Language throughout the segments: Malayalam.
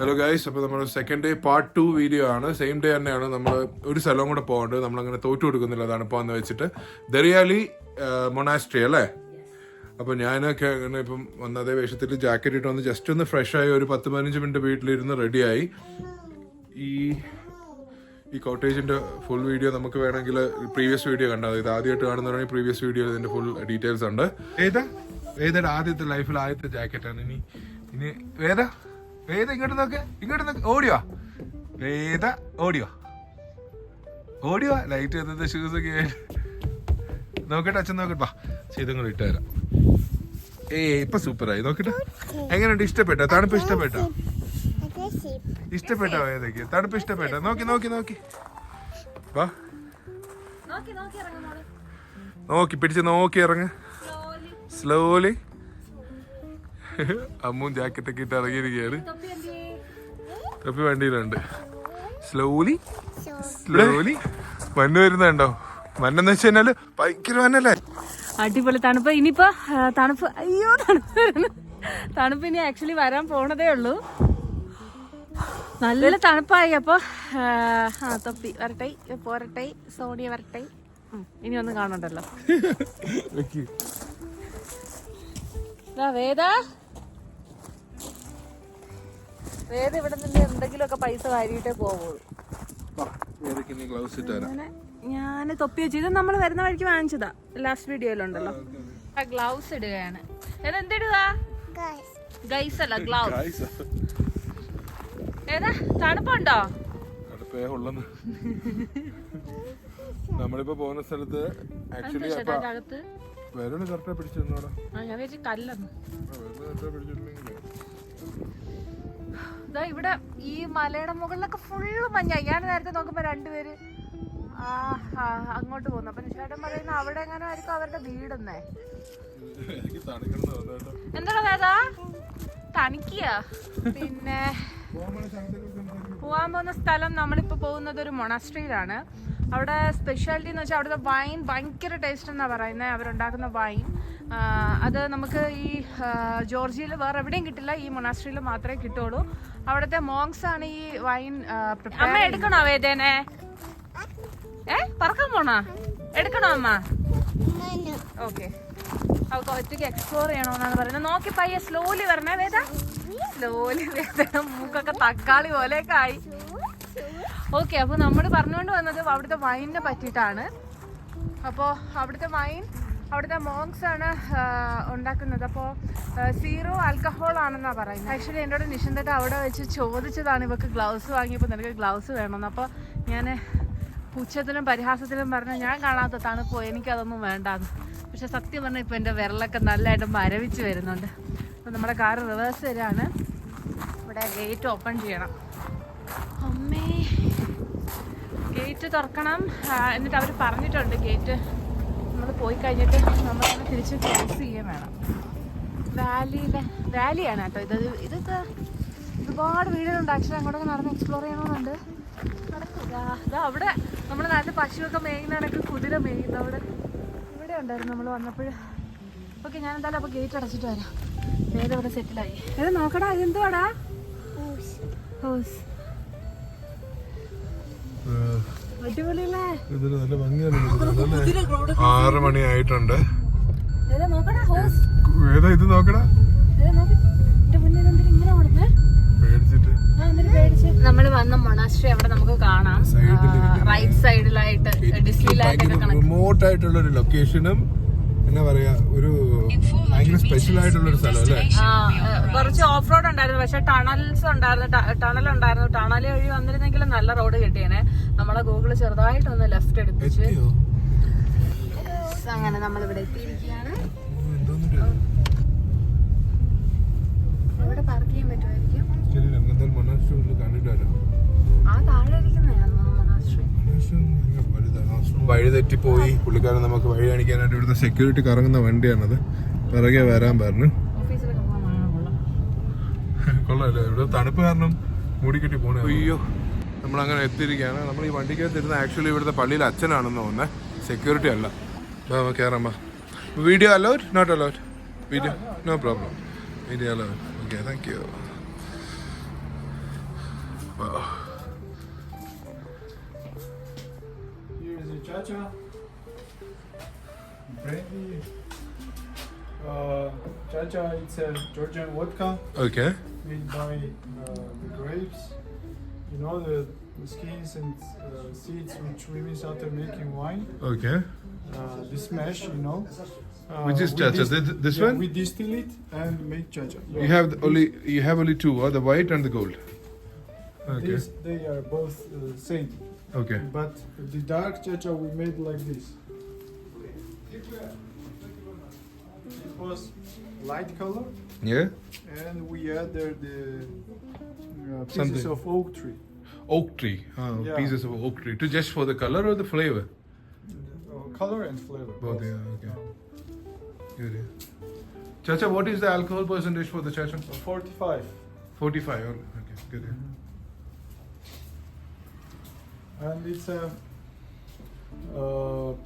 ഹലോ ഗൈസ്, അപ്പോൾ നമ്മൾ സെക്കൻഡ് ഡേ പാർട്ട് 2 വീഡിയോ ആണ്. സെയിം ഡേ തന്നെയാണ്. നമ്മൾ ഒരു സ്ഥലവും കൂടെ പോകേണ്ടത്. നമ്മളങ്ങനെ തോറ്റു കൊടുക്കുന്നില്ല തണുപ്പാന്ന് വെച്ചിട്ട്. ദറിയാലി മൊണാസ്ട്രി അല്ലേ? അപ്പോൾ ഞാനൊക്കെ അങ്ങനെ ഇപ്പം വന്ന അതേ വേഷത്തിൽ ജാക്കറ്റ് ഇട്ട് വന്ന് ജസ്റ്റ് ഒന്ന് ഫ്രഷായി ഒരു 10-15 മിനിറ്റ് വീട്ടിലിരുന്ന് റെഡിയായി. ഈ കോട്ടേജിൻ്റെ ഫുൾ വീഡിയോ നമുക്ക് വേണമെങ്കിൽ പ്രീവിയസ് വീഡിയോ കണ്ടാൽ ഇത് ആദ്യമായിട്ട് കാണുന്നവരാണെങ്കിൽ പ്രീവിയസ് വീഡിയോയിൽ ഇതിൻ്റെ ഫുൾ ഡീറ്റെയിൽസ് ഉണ്ട്. വേദയുടെ ആദ്യത്തെ ലൈഫിൽ ആദ്യത്തെ ജാക്കറ്റാണ്. ഇനി വേദ ഇങ്ങോട്ട് നോക്ക് ഓടിയോ വേദ ഓടിയോ ലൈറ്റ് എന്നത് ഷൂസ് ഒക്കെ നോക്കട്ടെ അച്ഛൻ നോക്കട്ടെ ചെയ്തും കൂടെ ഇട്ടുതരാം. ഇപ്പൊ സൂപ്പറായി നോക്കട്ടെ. എങ്ങനെയുണ്ട്? ഇഷ്ടപ്പെട്ടോ? തണുപ്പ് ഇഷ്ടപ്പെട്ടോ? വേദയ്ക്ക് തണുപ്പ് ഇഷ്ടപ്പെട്ടോ? നോക്കി വാ പിടിച്ച് നോക്കി ഇറങ്ങ സ്ലോലി. അമ്മൂൻ ജാക്കറ്റൊക്കെ ഇട്ട് ഇറങ്ങിയിരിക്കുകയാണ്. തൊപ്പി വണ്ടിയിലുണ്ട്. സ്ലോലി മഞ്ഞ് വരുന്നുണ്ടോ? മഞ്ഞെന്ന് വെച്ച് കഴിഞ്ഞാല് ഭയങ്കര മഞ്ഞല്ലേ. അടിപൊളി തണുപ്പ്. ഇനിയിപ്പോ തണുപ്പ് തണുപ്പ് ഇനി ആക്ച്വലി വരാൻ പോണതേ ഉള്ളൂ. നല്ല തണുപ്പായി. അപ്പൊ തൊപ്പി വരട്ടെ പോരട്ടെ സോണിയ വരട്ടെ. ഇനി ഒന്നും കാണണ്ടല്ലോ. വേദ ഇവിടെ നിന്ന് എന്തെങ്കിലുമൊക്കെ പൈസ വാരിയിട്ടേ പോവുള്ളൂ. ഞാൻ തൊപ്പി വെച്ചു. ഇത് നമ്മൾ വരുന്ന വഴിക്ക് വാങ്ങിച്ചതാ. ലാസ്റ്റ് വീഡിയോയിലുണ്ടല്ലോ. ഗ്ലൗസ് ഇടുകയാണ്. എന്തിടുക? ഗൈസ് അല്ല ഗ്ലൗസ്. ഏതാ തണുപ്പുണ്ടോ? നമ്മളിപ്പോ പോകുന്ന സ്ഥലത്ത് ആക്ച്വലി കല്ലെന്ന് ഇവിടെ ഈ മലയുടെ മുകളിലൊക്കെ ഫുള്ള് മഞ്ഞായി. ഞാൻ നേരത്തെ നോക്കുമ്പോ രണ്ടുപേര് അങ്ങോട്ട് പോകുന്നു. അപ്പൊ ചേട്ടൻ പറയുന്ന അവിടെ എങ്ങനെ ആയിരിക്കും അവരുടെ വീടെന്നേ. എന്താ വേദ തണിക്കുക? പിന്നെ പോവാൻ പോകുന്ന സ്ഥലം നമ്മളിപ്പോ പോകുന്നത് ഒരു മൊണാസ്ട്രിയിലാണ്. അവിടെ സ്പെഷ്യാലിറ്റി എന്ന് വെച്ചാൽ അവിടുത്തെ വൈൻ ഭയങ്കര ടേസ്റ്റ് എന്നാ പറയുന്നത്. അവരുണ്ടാക്കുന്ന വൈൻ അത് നമുക്ക് ഈ ജോർജിയയിൽ വേറെ എവിടെയും കിട്ടില്ല. ഈ മൊണാസ്ട്രിയിൽ മാത്രമേ കിട്ടുള്ളൂ. അവിടുത്തെ മോങ്സ് ആണ് ഈ വൈൻ. അമ്മ എടുക്കണോ വേദേനെ? പറക്കാൻ പോണോ? എടുക്കണോ അമ്മ? ഓക്കെ. അവൾക്ക് ഒറ്റയ്ക്ക് എക്സ്പ്ലോർ ചെയ്യണമെന്നാണ് പറയുന്നത്. നോക്കി പയ്യെ സ്ലോലി വരണേ വേദ. സ്ലോലി വേദ മൂക്കൊക്കെ തക്കാളി പോലെയൊക്കെ ആയി. ഓക്കെ. അപ്പോൾ നമ്മൾ പറഞ്ഞുകൊണ്ട് വന്നത് അവിടുത്തെ വൈനിനെ പറ്റിയിട്ടാണ്. അപ്പോൾ അവിടുത്തെ വൈൻ അവിടുത്തെ മോങ്സ് ആണ് ഉണ്ടാക്കുന്നത്. അപ്പോൾ സീറോ ആൽക്കഹോൾ ആണെന്നാണ് പറയുന്നത്. ആക്ച്വലി എന്നോട് നിഷന്തട്ട് അവിടെ വെച്ച് ചോദിച്ചതാണ് ഇവർക്ക് ഗ്ലൗസ് വാങ്ങിയപ്പോൾ നിനക്ക് ഗ്ലൗസ് വേണമെന്ന്. അപ്പോൾ ഞാൻ പുച്ഛത്തിലും പരിഹാസത്തിലും പറഞ്ഞു ഞാൻ കാണാത്ത തണുപ്പോ എനിക്കതൊന്നും വേണ്ടാന്ന്. പക്ഷെ സത്യം പറഞ്ഞാൽ ഇപ്പോൾ എൻ്റെ വിരലൊക്കെ നല്ലതായിട്ട് മരവിച്ച് വരുന്നുണ്ട്. അപ്പോൾ നമ്മുടെ കാർ റിവേഴ്സ് വരികയാണ്. ഇവിടെ ഗേറ്റ് ഓപ്പൺ ചെയ്യണം. അമ്മേ ഗേറ്റ് തുറക്കണം. എന്നിട്ട് അവർ പറഞ്ഞിട്ടുണ്ട് ഗേറ്റ് നമ്മൾ പോയി കഴിഞ്ഞിട്ട് നമ്മളങ്ങനെ തിരിച്ച് ക്ലോസ് ചെയ്യുകയും വേണം. വാലിയാണ് കേട്ടോ ഇതൊക്കെ ഒരുപാട് വീടുകളുണ്ട്. ആക്ച്വലി അങ്ങോട്ടൊക്കെ നടന്ന് എക്സ്പ്ലോർ ചെയ്യണമെന്നുണ്ട്. നടക്കുക. അതാ അവിടെ നമ്മുടെ നാട്ടിൽ പശുവൊക്കെ മേയുന്ന കണക്ക് കുതിര മേയുന്ന അവിടെ ഇവിടെ ഉണ്ടായിരുന്നു നമ്മൾ വന്നപ്പോൾ. ഓക്കെ ഞാൻ എന്തായാലും അപ്പോൾ ഗേറ്റ് അടച്ചിട്ട് വരാം. വേറെ ഇവിടെ സെറ്റിലായി. ഏതാ നോക്കടാ ഇതെന്തുവാടാ? ഹൗസ്. അടിപൊളിയല്ലേ? 6 മണി ആയിട്ടുണ്ട്. ഇത് നോക്കടാ. നമ്മൾ വന്ന മൊണാസ്ട്രി അവിടെ നമുക്ക് കാണാം. റൈറ്റ് സൈഡിലായിട്ട് റിമോട്ട് ആയിട്ടുള്ള ഒരു ലൊക്കേഷനും എന്നാ പറയാ ഒരു ഭയങ്കര സ്പെഷ്യൽ ആയിട്ടുള്ള ഒരു സ്ഥലം അല്ലേ. കുറച്ച് ഓഫ് റോഡ് ഉണ്ടായിരുന്നു. പക്ഷെ ടണൽ ഉണ്ടായിരുന്നു. ടണൽ വഴി വന്നിരുന്നെങ്കിലും നല്ല റോഡ് കിട്ടിയേനെ. നമ്മളെ ഗൂഗിള് ചെറുതായിട്ടൊന്ന് ലെഫ്റ്റ് എടുപ്പിച്ച് അങ്ങനെ നമ്മളിവിടെ എത്തിയിരിക്കുകയാണ്. ഇവിടെ പാർക്ക് ചെയ്യാൻ പറ്റുമായിരിക്കും. ആ താഴെ ഇരിക്കുന്നതാണ് മൊണാസ്ട്രി. വഴി തെറ്റിപ്പോയി. പുള്ളിക്കാരൻ നമുക്ക് വഴി കാണിക്കാനായിട്ട് ഇവിടുത്തെ സെക്യൂരിറ്റി കറങ്ങുന്ന വണ്ടിയാണത്. പിറകെ വരാൻ പറഞ്ഞു. കൊള്ളാല്ലേ? ഇവിടെ തണുപ്പ് കാരണം മൂടിക്കെട്ടി പോണേ. അയ്യോ നമ്മളങ്ങനെ എത്തിയിരിക്കുകയാണ്. നമ്മൾ ഈ വണ്ടിക്കകത്ത് ഇരുന്ന് ആക്ച്വലി ഇവിടുത്തെ പള്ളിയിൽ അച്ഛനാണെന്ന് തോന്നുന്നത്. സെക്യൂരിറ്റി അല്ല. കയറാം. Video allowed? Not allowed? Video no problem. Video allowed. Okay thank you. Here is a Chacha. Brandy. Chacha, it's a Georgian vodka Okay. made by the grapes. You know the skins and seeds which we use after making wine. Okay. This mash, you know. Which is we Chacha? This one? We distill it and make Chacha. You have only two, the white and the gold. Okay. These, they are both same. Okay. But the dark Chacha we made like this. It was light color, Yeah. and we added the pieces Something. of oak tree. Oak tree. Yeah. Pieces of oak tree. To just for the color or the flavor? Color and flavor. Both. Yeah. Okay. Good. Yeah. Chacha, what is the alcohol percentage for the Chacha? 45. 45. Okay. Good. Yeah. And it's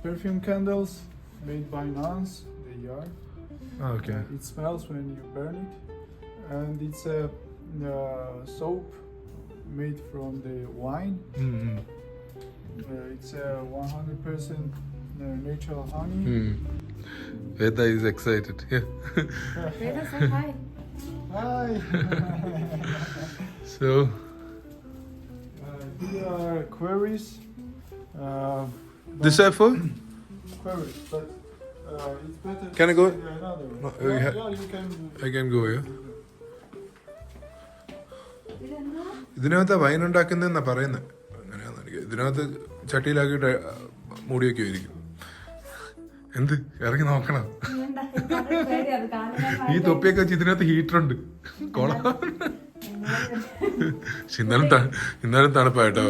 perfume candles made by nuns. They are. Okay. It smells when you burn it. And it's a soap made from the wine. Mm-hmm. It's a 100% natural honey. Veda is excited. Yeah. Veda, say hi. Hi. So. Here are queries. This are for? Queries, but it's better. Can I to go? say another one. No, Yeah, you yeah, you can. I can go. Yeah. ഇതിനകത്ത് വൈൻ ഉണ്ടാക്കുന്നതെന്നാ പറയുന്നത്. അങ്ങനെയാന്ന് എനിക്ക്. ഇതിനകത്ത് ചട്ടിയിലാക്കിയിട്ട് മൂടി വയ്ക്കുമായിരിക്കും. എന്ത് ഇറങ്ങി നോക്കണം. ഈ തൊപ്പിയൊക്കെ വെച്ച് ഇതിനകത്ത് ഹീറ്റർ ഉണ്ട്. കൊളാം. ഇന്നാലും തണുപ്പായിട്ടോ.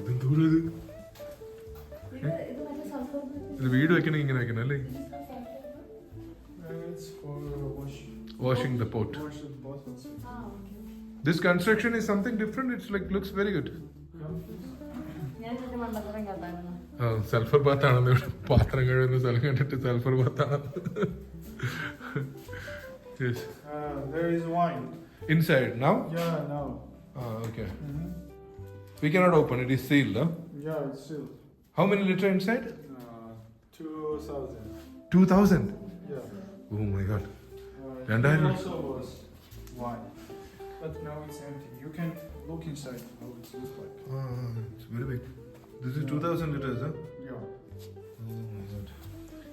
ഇതെന്തൂരം ഇത്? ഇത് വീട് വെക്കണമെങ്കിൽ ഇങ്ങനെ വെക്കണം അല്ലേ? It's for Washing the pot. wash the bottles. This construction is something different. It's like looks very good. Sulphur ബാത്താണെന്ന് ഇവിടെ പാത്രം കഴുകുന്ന സ്ഥലം കണ്ടിട്ട് സൾഫർ ബാത്താണ്. Yes. There is wine. Inside now? Yeah, now. Okay. We cannot open it. It's sealed. Huh? Yeah, it's sealed. How many liter inside? 2,000. 2,000. Yeah. Oh my god. It also was wine, but now it's empty. You can look inside how it looks like. It's very big. This is 2,000 liters, huh? Yeah. Oh my god.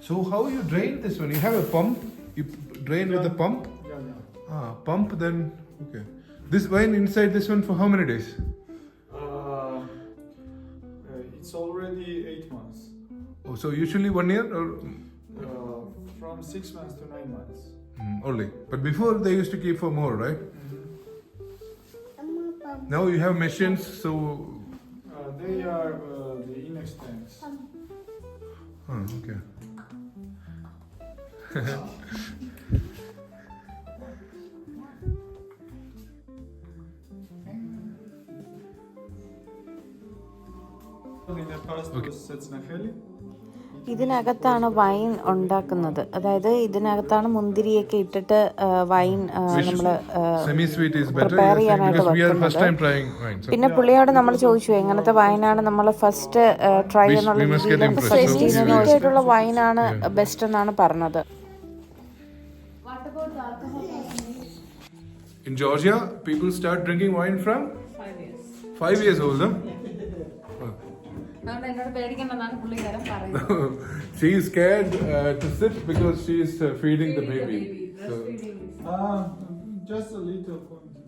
So how you drain this one? You have a pump. You drain with the pump. Yeah. Pump then. Okay. This wine inside this one for how many days? It's already 8 months. Oh, so usually 1 year or From 6 months to 9 months. only. But before they used to keep for more, right? Now you have machines, so. They are the Inex tanks. Okay. In the past was Setznaheli. ഇതിനകത്താണ് വൈൻ ഉണ്ടാക്കുന്നത്. അതായത് ഇതിനകത്താണ് മുന്തിരിയൊക്കെ ഇട്ടിട്ട് വൈൻ നമ്മൾ Semi-sweet is better prepare ചെയ്യാനായിട്ട് because we are first time വെക്കുന്നത്. trying wine. So പിന്നെ പുള്ളിയോട് നമ്മൾ ചോദിച്ചു എങ്ങനത്തെ വൈനാണ് നമ്മൾ ഫസ്റ്റ് ട്രൈ എന്നുള്ള we must get രീതിയിൽ impressed. സജസ്റ്റ് So ചെയ്യുന്ന we will- ആയിട്ടുള്ള വൈനാണ് ബെസ്റ്റ് എന്നാണ് പറഞ്ഞത്. in Georgia, people start drinking wine from 5 years. 5 years old, huh? അതുകൊണ്ട് എന്നോട് പേടിക്കണ്ടെന്നാണ് പുള്ളിക്കാരൻ പറയുന്നത്. She is scared to sit because she is feeding the baby. So, Just a little quantity.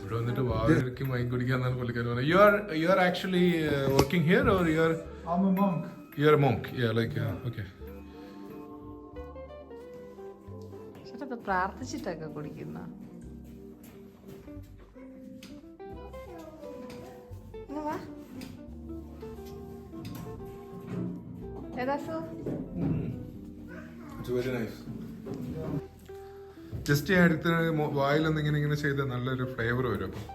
ഇവിടെ വന്നിട്ട് വാതിലേക്ക് വൈൻ കുടിക്കാന്നാണ് പുള്ളിക്കാരൻ പറഞ്ഞത്. You are actually working here or you are I'm a monk. a monk? Yeah, like okay. ഇത് പ്രാർത്ഥിച്ചിട്ടൊക്കെ കുടിക്കുന്ന. It's very nice. ജസ്റ്റ് ഞാൻ എടുത്ത് വായിലൊന്നും ഇങ്ങനെ ചെയ്ത നല്ലൊരു ഫ്ലേവർ വരും. അപ്പം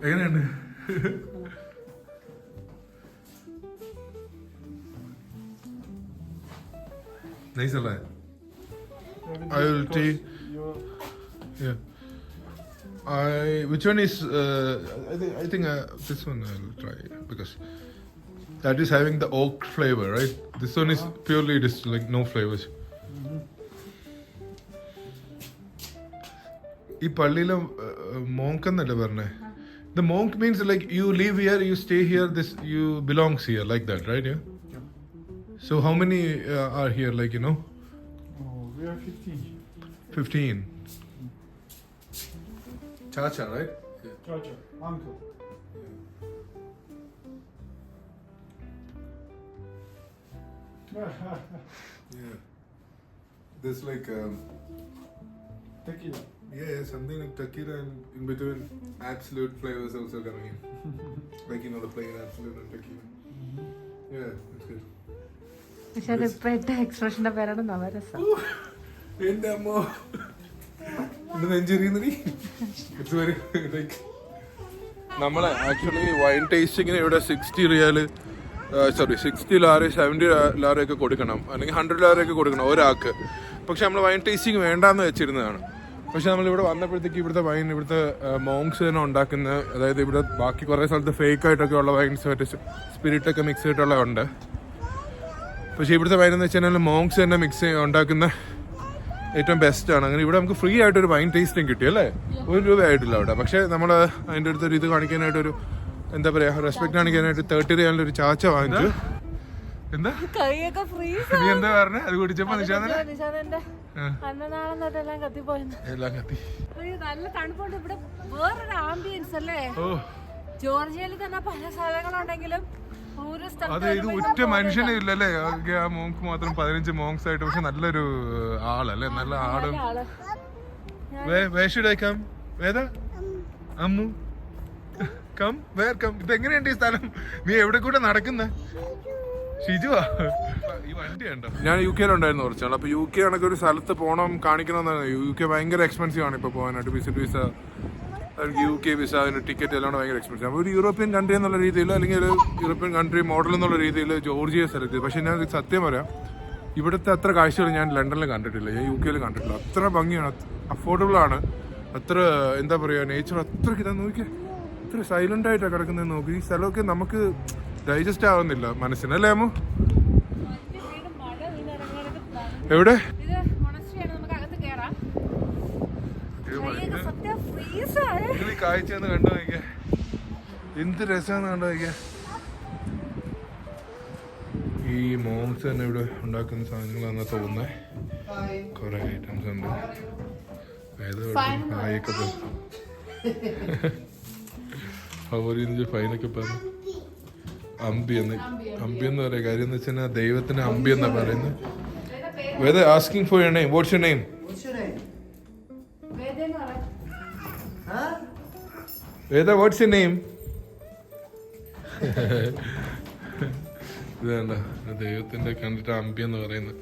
എങ്ങനെയുണ്ട്? Nice അല്ലേ? Very I will because take. you're- Yeah. Which one is? I think this one I'll try because that is having the oak flavor, right? This one is purely just like no flavors. ഈ പള്ളിയിലെ മോങ്ക് എന്നല്ലേ പറഞ്ഞേ? The monk means like you live here, you stay here, you belongs here, like that, right? Yeah. Yeah. So how many are here? Like Oh, we are 15. 15. Chacha, right? Chacha, uncle. Yeah. There's like Tequila. something like tequila and in between absolute flavors also coming in. Like the plain absolute and tequila. Yeah, it's good. പക്ഷെ അത് ഇപ്പൊ ഇട്ട എക്സ്പ്രഷന്റെ പേരാണ് നവരസം. എന്റെ അമ്മോ എന്റെ നെഞ്ചെറിയുന്നടി. ഇറ്റ്സ് വെരി ലൈക്ക് നമ്മളെ ആക്ച്വലി വൈൻ ടേസ്റ്റിങ്ങിന് ഇവിടെ 60 റിയാല് 60 ലാറി 70 ലാറി ഒക്കെ കൊടുക്കണം, അല്ലെങ്കിൽ 100 ലാറി ഒക്കെ കൊടുക്കണം ഒരാൾക്ക്. പക്ഷെ നമ്മൾ വൈൻ ടേസ്റ്റിംഗ് വേണ്ടാന്ന് വെച്ചിരുന്നതാണ്. പക്ഷെ നമ്മളിവിടെ വന്നപ്പോഴത്തേക്ക് ഇവിടുത്തെ വൈൻ ഇവിടുത്തെ മോങ്സ് തന്നെ ഉണ്ടാക്കുന്ന, അതായത് ഇവിടെ ബാക്കി കുറേ സ്ഥലത്ത് ഫേക്ക് ആയിട്ടൊക്കെ ഉള്ള വൈൻസ് മറ്റേ സ്പിരിറ്റൊക്കെ മിക്സ് ചെയ്തിട്ടുള്ള ഉണ്ട്. പക്ഷേ ഇവിടുത്തെ വൈൻ എന്ന് വെച്ച് കഴിഞ്ഞാൽ മോങ്സ് തന്നെ മിക്സ് ഉണ്ടാക്കുന്ന ഏറ്റവും ബെസ്റ്റാണ്. അങ്ങനെ ഇവിടെ നമുക്ക് ഫ്രീ ആയിട്ടൊരു വൈൻ ടേസ്റ്റിംഗ് കിട്ടി അല്ലേ? 1 രൂപ ആയിട്ടില്ല അവിടെ. പക്ഷേ നമ്മൾ അതിൻ്റെ അടുത്തൊരു ഇത് കാണിക്കാനായിട്ടൊരു എന്താ പറയുക, റെസ്പെക്ട് കാണിക്കാനായിട്ട് 30 റിയാലിൻ്റെ ഒരു ചാച്ച വാങ്ങിച്ചു. എന്താ കൈയൊക്കെ ഫ്രീസ്. നീ എന്താ പറഞ്ഞേ? അത് കുടിച്ചപ്പോ നിശാന്തിന്റെ അന്നനാളം തൊട്ടെല്ലാം കത്തിപ്പോയെന്ന്. എല്ലാം കത്തി. നല്ല തണുപ്പുണ്ട് ഇവിടെ. വേറൊരു ആംബിയൻസ് അല്ലേ? ഓ ജോർജിയയിൽ തന്നെ പല സ്ഥലങ്ങളുണ്ടെങ്കിലും ഓരോ അതെ, ഇത് ഒറ്റ മനുഷ്യനും ഇല്ലല്ലേ? ആ മോങ്ക് മാത്രം 15 മോങ്സ് ആയിട്ട്. പക്ഷെ നല്ലൊരു ആളല്ലേ, നല്ല ആടും. Where should I come? Veda Ammu come where come. ഇതെങ്ങനെയുണ്ട് ഈ സ്ഥലം? നീ എവിടെ കൂടെ നടക്കുന്ന ഷിജുവാ? ഈ വണ്ടി ഉണ്ടോ? ഞാൻ UK ഉണ്ടായിരുന്നു കുറച്ചാൾ. അപ്പൊ UK ആണെങ്കിൽ ഒരു സ്ഥലത്ത് പോകണം കാണിക്കണമെന്നാണ്. UK ഭയങ്കര എക്സ്പെൻസീവ് ആണ് ഇപ്പൊ പോകാനായിട്ട്. വിസിറ്റ് വിസ, UK വിസ, അതിന് ടിക്കറ്റ് എല്ലാം ഭയങ്കര എക്സ്പെൻസീവ്. അപ്പോൾ ഒരു യൂറോപ്യൻ കൺട്രി എന്നുള്ള രീതിയിൽ, അല്ലെങ്കിൽ ഒരു യൂറോപ്യൻ കൺട്രി മോഡൽ എന്നുള്ള രീതിയിൽ ജോർജിയ സെലക്ട് ചെയ്തു. പക്ഷെ ഞാൻ സത്യം പറയാം, ഇവിടുത്തെ അത്ര കാഴ്ചകൾ ഞാൻ ലണ്ടനിൽ കണ്ടിട്ടില്ല, ഞാൻ UK കണ്ടിട്ടില്ല. അത്ര ഭംഗിയാണ്, അഫോർഡബിൾ ആണ്, അത്ര എന്താ പറയുക, നേച്ചർ അത്രയ്ക്ക് ഇതാ നോക്കിയാൽ അത്ര സൈലന്റ് ആയിട്ടാണ് കിടക്കുന്നത്. നോക്കി ഈ സ്ഥലമൊക്കെ നമുക്ക് ഡൈജസ്റ്റ് ആവുന്നില്ല മനസ്സിനല്ലേ അമ്മു? എവിടെ ഈ കാഴ്ച ഒന്ന് കണ്ടു നോക്കിയ എന്ത് രസമാണെന്ന് കണ്ടു നോക്കിയ. ഈ മോംസ് തന്നെ ഇവിടെ ഉണ്ടാക്കുന്ന സാധനങ്ങളാണെന്നാ തോന്നുന്നത്. കുറെ ഐറ്റംസ് ഉണ്ട്. അവര് ഫൈനൊക്കെ പറഞ്ഞു. അമ്പി എന്ന് പറയാ. കാര്യം എന്ന് വെച്ചാൽ ദൈവത്തിന് അമ്പി എന്നാ പറയുന്നത്. Veda asking for your name. What's your name? Veda what's your name? ഇത് വേണ്ട, ദൈവത്തിന്റെ കണ്ടിട്ട് അമ്പി എന്ന് പറയുന്നത്.